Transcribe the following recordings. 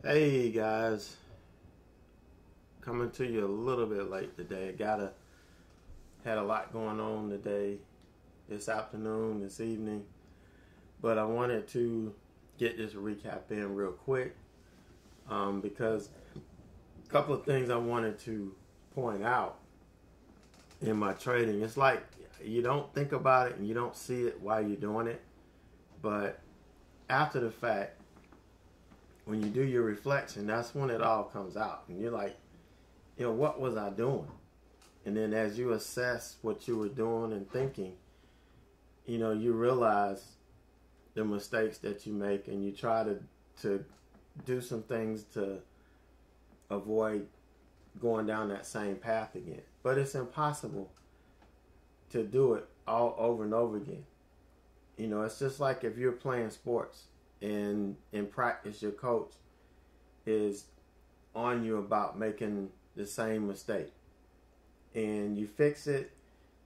Hey guys, coming to you a little bit late today. Had a lot going on today, this afternoon, this evening, but I wanted to get this recap in real quick because a couple of things I wanted to point out in my trading. It's like you don't think about it and you don't see it while you're doing it, but after the fact, when you do your reflection, that's when it all comes out. And you're like, what was I doing? And then as you assess what you were doing and thinking, you realize the mistakes that you make, and you try to do some things to avoid going down that same path again. But it's impossible to do it all over and over again. It's just like if you're playing sports, and in practice your coach is on you about making the same mistake, and you fix it,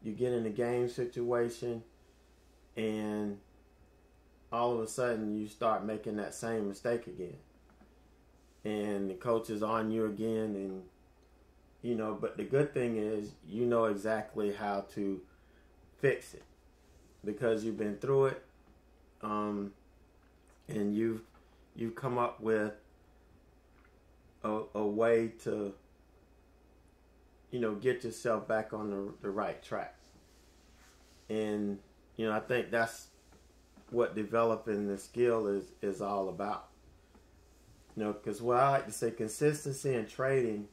you get in a game situation, and all of a sudden you start making that same mistake again, and the coach is on you again, and but the good thing is you know exactly how to fix it because you've been through it, and you've come up with a way to get yourself back on the right track. And I think that's what developing the skill is all about. Because what I like to say, consistency in trading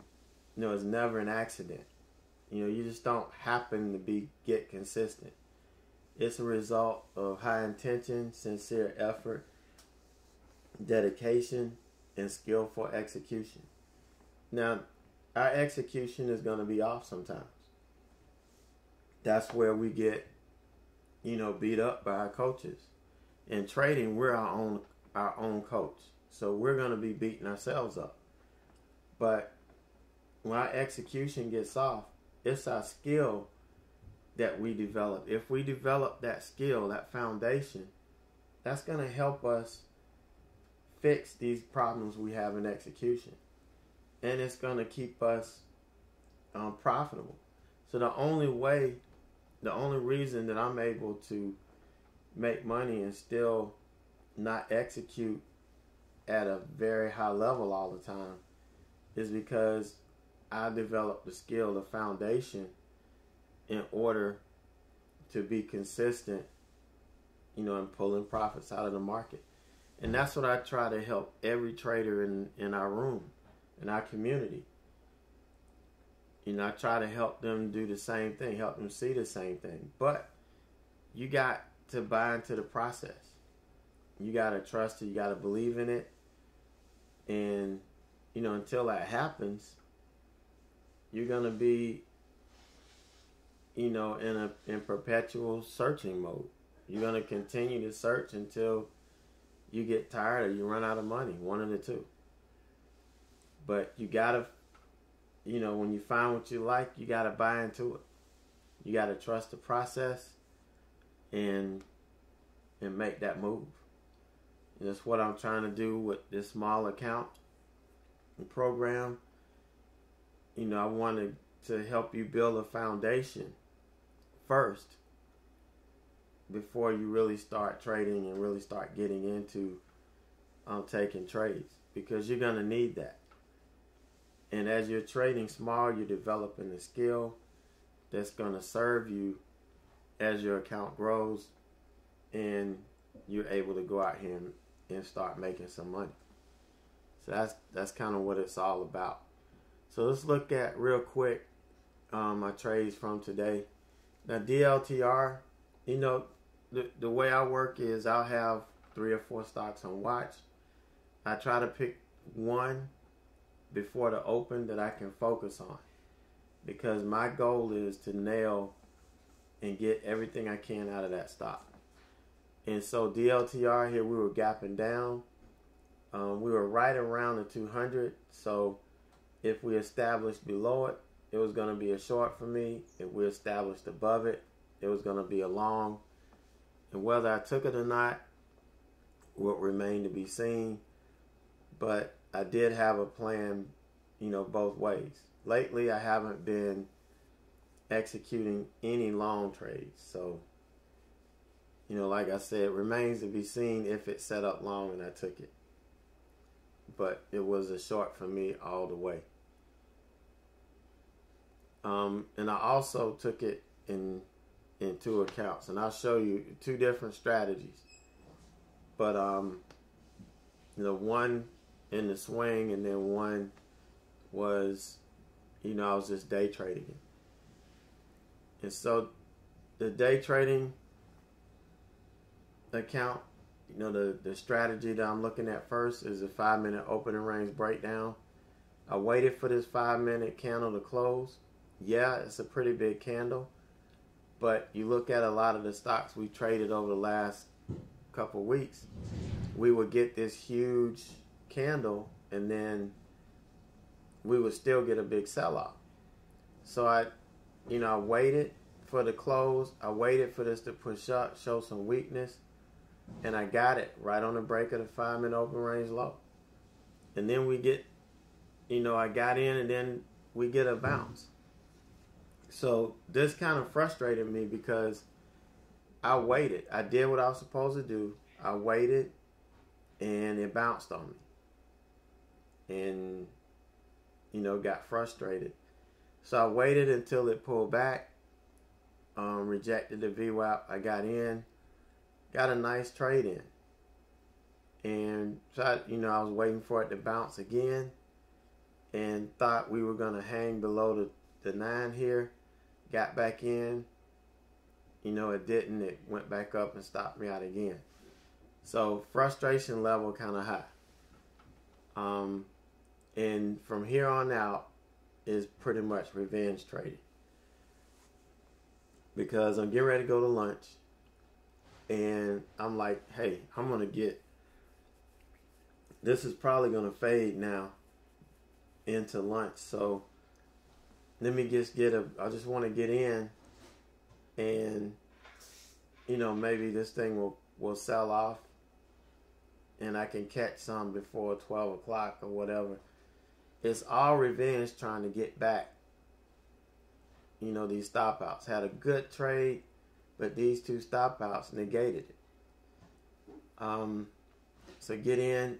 is never an accident. You just don't happen to get consistent. It's a result of high intention, sincere effort, dedication, and skillful execution. Now, our execution is going to be off sometimes. That's where we get, beat up by our coaches. In trading, we're our own coach. So we're going to be beating ourselves up. But when our execution gets off, it's our skill that we develop. If we develop that skill, that foundation, that's going to help us fix these problems we have in execution, and it's going to keep us profitable. So the only reason that I'm able to make money and still not execute at a very high level all the time is because I developed the skill, the foundation, in order to be consistent, in pulling profits out of the market. And that's what I try to help every trader in our room, in our community. I try to help them do the same thing, help them see the same thing. But you got to buy into the process. You got to trust it. You got to believe in it. And, until that happens, you're going to be, in perpetual searching mode. You're going to continue to search until you get tired or you run out of money, one of the two. But you gotta, when you find what you like, you gotta buy into it. You gotta trust the process and make that move. And that's what I'm trying to do with this small account program. I wanted to help you build a foundation first before you really start trading and really start getting into taking trades, because you're going to need that. And as you're trading small, you're developing a skill that's going to serve you as your account grows and you're able to go out here and start making some money. So that's kind of what it's all about. So let's look at real quick my trades from today. Now, DLTR, the way I work is I'll have 3 or 4 stocks on watch. I try to pick one before the open that I can focus on, because my goal is to nail and get everything I can out of that stock. And so DLTR here, we were gapping down. We were right around the 200. So if we established below it, it was going to be a short for me. If we established above it, it was going to be a long. And whether I took it or not would remain to be seen. But I did have a plan, both ways. Lately, I haven't been executing any long trades. So, like I said, it remains to be seen if it set up long and I took it. But it was a short for me all the way. And I also took it in 2 accounts. And I'll show you 2 different strategies. But, one in the swing, and then one was, I was just day trading it. And so the day trading account, the strategy that I'm looking at first is a 5-minute opening range breakdown. I waited for this 5-minute candle to close. Yeah, it's a pretty big candle. But you look at a lot of the stocks we traded over the last couple of weeks, we would get this huge candle and then we would still get a big sell-off. So I waited for the close. I waited for this to push up, show some weakness, and I got it right on the break of the 5-minute open range low. And then we get, I got in and then we get a bounce. So this kind of frustrated me because I waited. I did what I was supposed to do. I waited and it bounced on me. And, got frustrated. So I waited until it pulled back, rejected the VWAP. I got in, got a nice trade in. And so I was waiting for it to bounce again and thought we were going to hang below the 9 here. Got back in. It didn't. It went back up and stopped me out again. So frustration level kind of high. And from here on out is pretty much revenge trading. Because I'm getting ready to go to lunch. And I'm like, hey, I'm going to get, this is probably going to fade now into lunch. So let me just I just want to get in and, maybe this thing will sell off and I can catch some before 12 o'clock or whatever. It's all revenge trying to get back, these stop outs. Had a good trade, but these 2 stop outs negated it. So get in,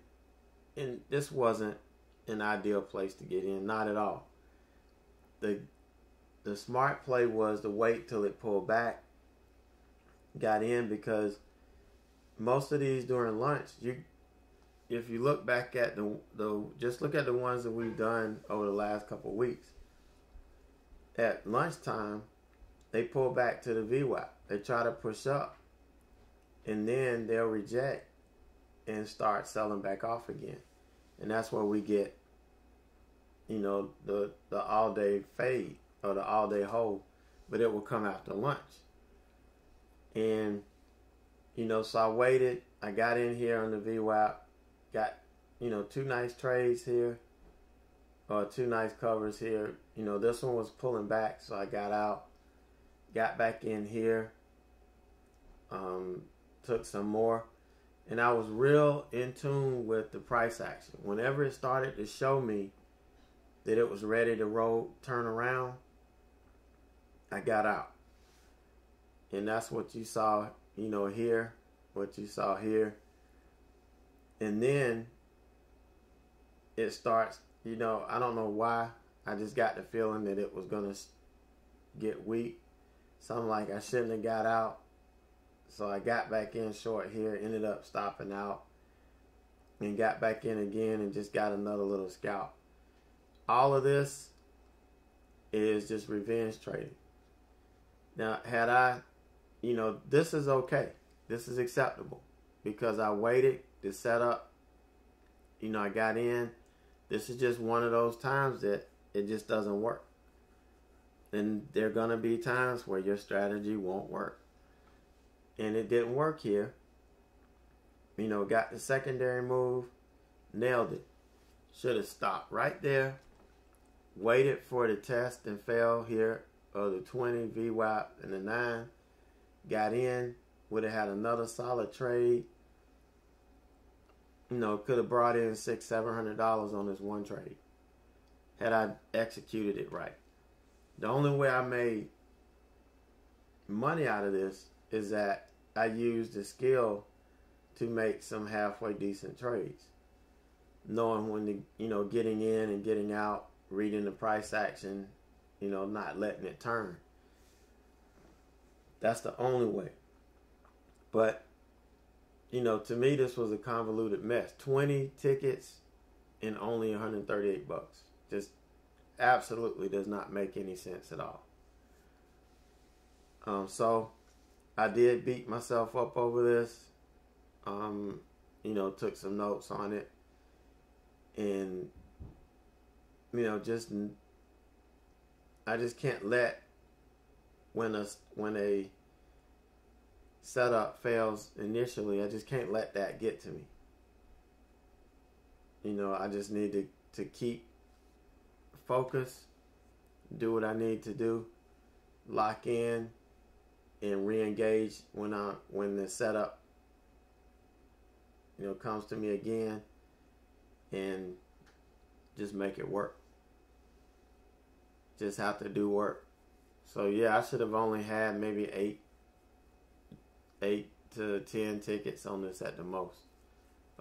and this wasn't an ideal place to get in, not at all. The smart play was to wait till it pulled back, got in, because most of these during lunch, if you look back at just look at the ones that we've done over the last couple of weeks. At lunchtime, they pull back to the VWAP. They try to push up, and then they'll reject and start selling back off again. And that's where we get, the all-day fade or the all-day hold, but it will come after lunch. And, so I waited. I got in here on the VWAP, got, 2 nice trades here, or 2 nice covers here. This one was pulling back, so I got out, got back in here, took some more, and I was real in tune with the price action. Whenever it started to show me that it was ready to turn around, I got out. And that's what you saw, here, what you saw here. And then it starts, I don't know why. I just got the feeling that it was going to get weak. So I'm like, I shouldn't have got out. So I got back in short here, ended up stopping out, and got back in again and just got another little scalp. All of this is just revenge trading. Now, had I, this is okay. This is acceptable because I waited to set up. I got in. This is just one of those times that it just doesn't work. And there are going to be times where your strategy won't work. And it didn't work here. Got the secondary move, nailed it. Should have stopped right there, waited for the test and fell here of the 20 VWAP and the 9. Got in, would have had another solid trade. could have brought in $600-700 on this one trade had I executed it right. The only way I made money out of this is that I used the skill to make some halfway decent trades, knowing when to, getting in and getting out, reading the price action, not letting it turn. That's the only way. But, to me, this was a convoluted mess. 20 tickets and only $138. Just absolutely does not make any sense at all. So I did beat myself up over this. Took some notes on it. And, I just can't let when a setup fails initially, I just can't let that get to me. I just need to keep focus, do what I need to do, lock in, and re-engage when the setup comes to me again, and just make it work. Just have to do work. So yeah, I should have only had maybe 8 to 10 tickets on this at the most,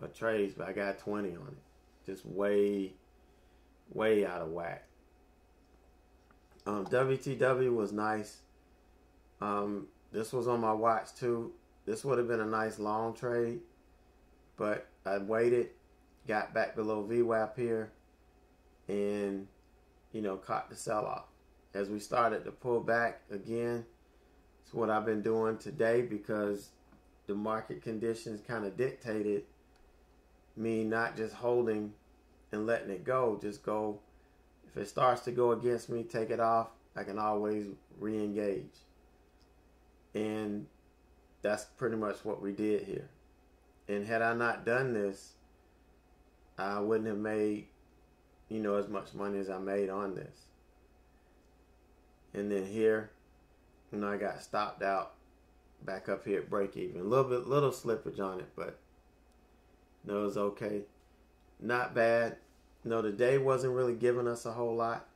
or trades, but I got 20 on it. Just way out of whack. WTW was nice. This was on my watch too. This would have been a nice long trade, but I waited, got back below VWAP here, and caught the sell-off. As we started to pull back again, it's what I've been doing today, because the market conditions kind of dictated me not just holding and letting it go. Just go. If it starts to go against me, take it off. I can always re-engage. And that's pretty much what we did here. And had I not done this, I wouldn't have made, as much money as I made on this. And then here, I got stopped out back up here at break even. Little slippage on it, but it was okay. Not bad. The day wasn't really giving us a whole lot,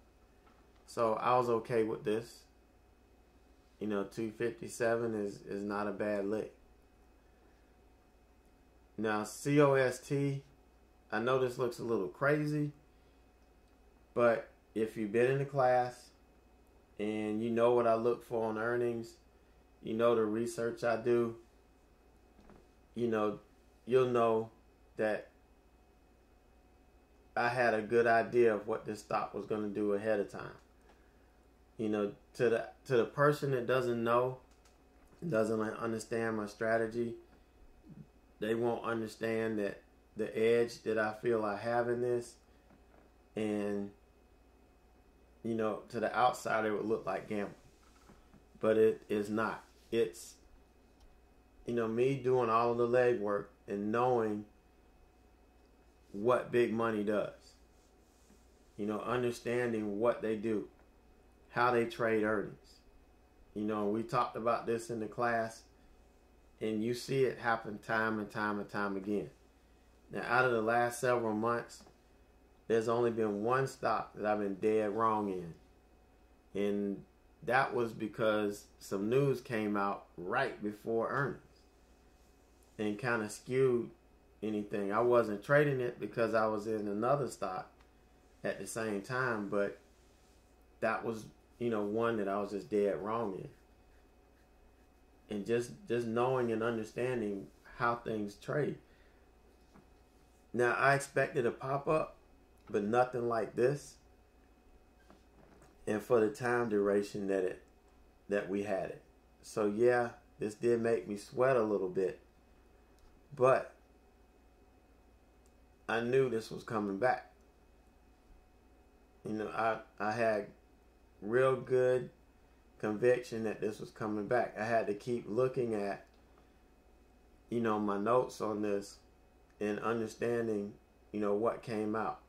so I was okay with this. 257 is not a bad lick. Now, COST, I know this looks a little crazy, but if you've been in the class and you know what I look for on earnings, the research I do, you'll know that I had a good idea of what this stock was going to do ahead of time. To the person that doesn't know, doesn't understand my strategy, they won't understand that the edge that I feel I have in this. And to the outsider, it would look like gambling, but it is not. It's me doing all of the legwork and knowing what big money does. Understanding what they do, how they trade earnings. We talked about this in the class, and you see it happen time and time and time again. Now, out of the last several months, there's only been one stock that I've been dead wrong in. And that was because some news came out right before earnings and kind of skewed anything. I wasn't trading it because I was in another stock at the same time, but that was, one that I was just dead wrong in. And just knowing and understanding how things trade. Now, I expected a pop-up, but nothing like this, and for the time duration that we had it. So yeah, this did make me sweat a little bit, but I knew this was coming back. I had real good conviction that this was coming back. I had to keep looking at my notes on this and understanding what came out.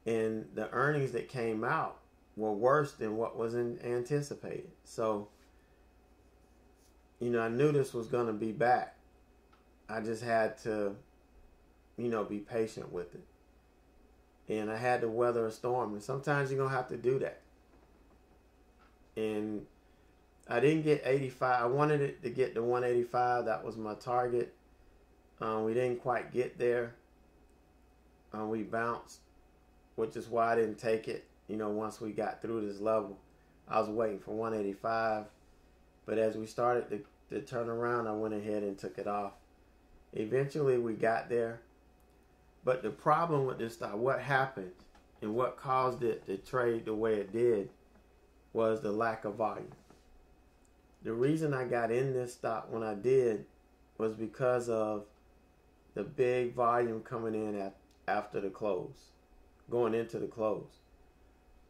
And the earnings that came out were worse than what was anticipated. So, I knew this was going to be back. I just had to, be patient with it. And I had to weather a storm. And sometimes you're going to have to do that. And I didn't get 85. I wanted it to get to 185. That was my target. We didn't quite get there. We bounced, which is why I didn't take it. Once we got through this level, I was waiting for 185. But as we started to turn around, I went ahead and took it off. Eventually, we got there. But the problem with this stock, what happened and what caused it to trade the way it did, was the lack of volume. The reason I got in this stock when I did was because of the big volume coming in after the close, going into the close.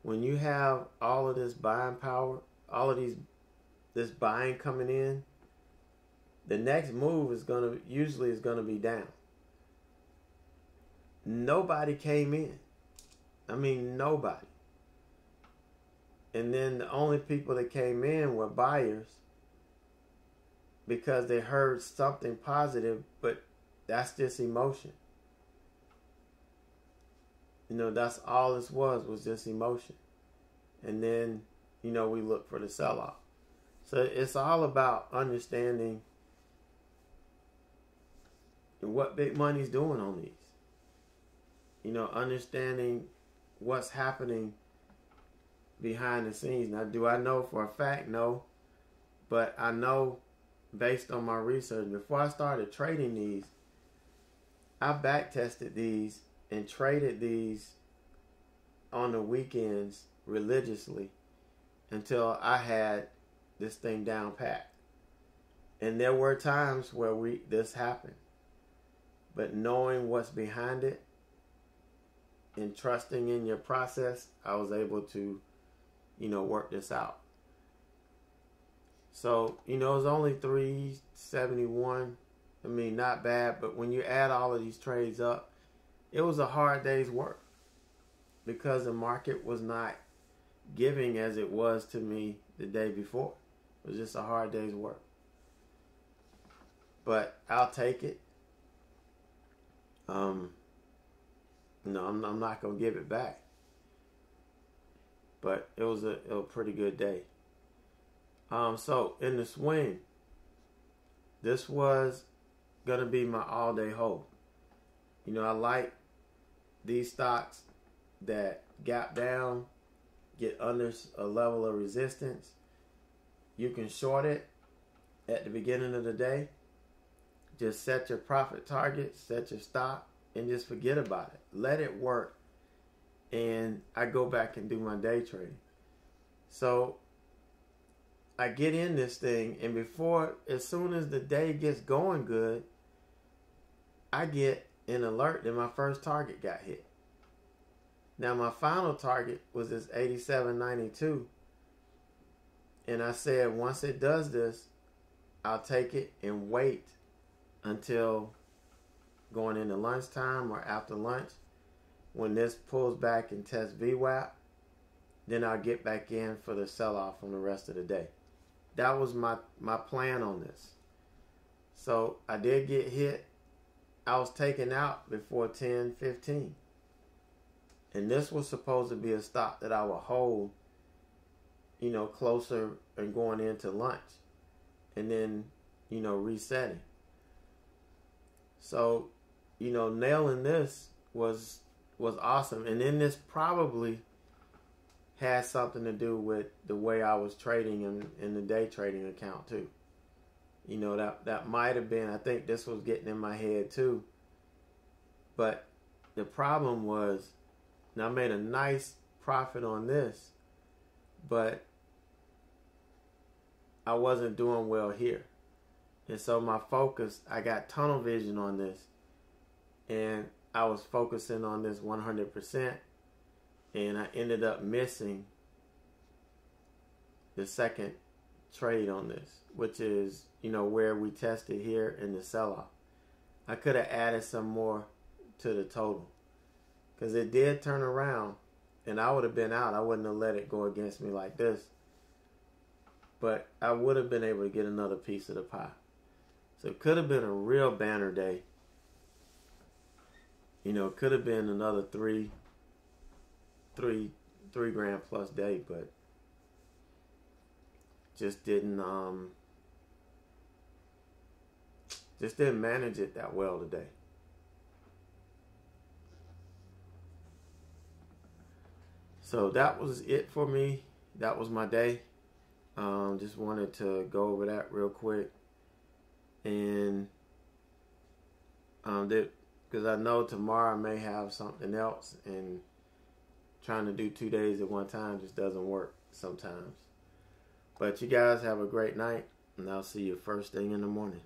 When you have all of this buying power, this buying coming in, the next move is usually going to be down. Nobody came in. I mean, nobody. And then the only people that came in were buyers because they heard something positive, but that's just emotion. That's all this was just emotion. And then, we look for the sell-off. So it's all about understanding what big money's doing on these. Understanding what's happening behind the scenes. Now, do I know for a fact? No. But I know based on my research, before I started trading these, I back tested these and traded these on the weekends religiously until I had this thing down pat. And there were times where this happened. But knowing what's behind it and trusting in your process, I was able to, work this out. So, it was only 371. I mean, not bad, but when you add all of these trades up, it was a hard day's work because the market was not giving as it was to me the day before. It was just a hard day's work. But I'll take it. I'm not going to give it back. But it was a pretty good day. So in the swing, this was going to be my all-day hold. I like these stocks that gap down, get under a level of resistance. You can short it at the beginning of the day. Just set your profit target, set your stop, and just forget about it. Let it work. And I go back and do my day trading. So I get in this thing, and as soon as the day gets going good, I get an alert that my first target got hit. Now my final target was this 87.92. And I said, once it does this, I'll take it and wait until going into lunchtime or after lunch. When this pulls back and tests VWAP, then I'll get back in for the sell-off from the rest of the day. That was my plan on this. So I did get hit. I was taken out before 10:15. And this was supposed to be a stop that I would hold, closer and going into lunch. And then, resetting. So, nailing this was awesome. And then this probably had something to do with the way I was trading in the day trading account too. That might have been, I think this was getting in my head too. But the problem was, now I made a nice profit on this, but I wasn't doing well here. And so my focus, I got tunnel vision on this, and I was focusing on this 100%, and I ended up missing the second trade on this, which is, where we tested here in the sell-off. I could have added some more to the total because it did turn around, and I would have been out. I wouldn't have let it go against me like this, but I would have been able to get another piece of the pie. So it could have been a real banner day Could have been another three grand plus day, but just didn't manage it that well today. So that was it for me. That was my day. Just wanted to go over that real quick, and because I know tomorrow I may have something else, and trying to do 2 days at one time just doesn't work sometimes. But you guys have a great night, and I'll see you first thing in the morning.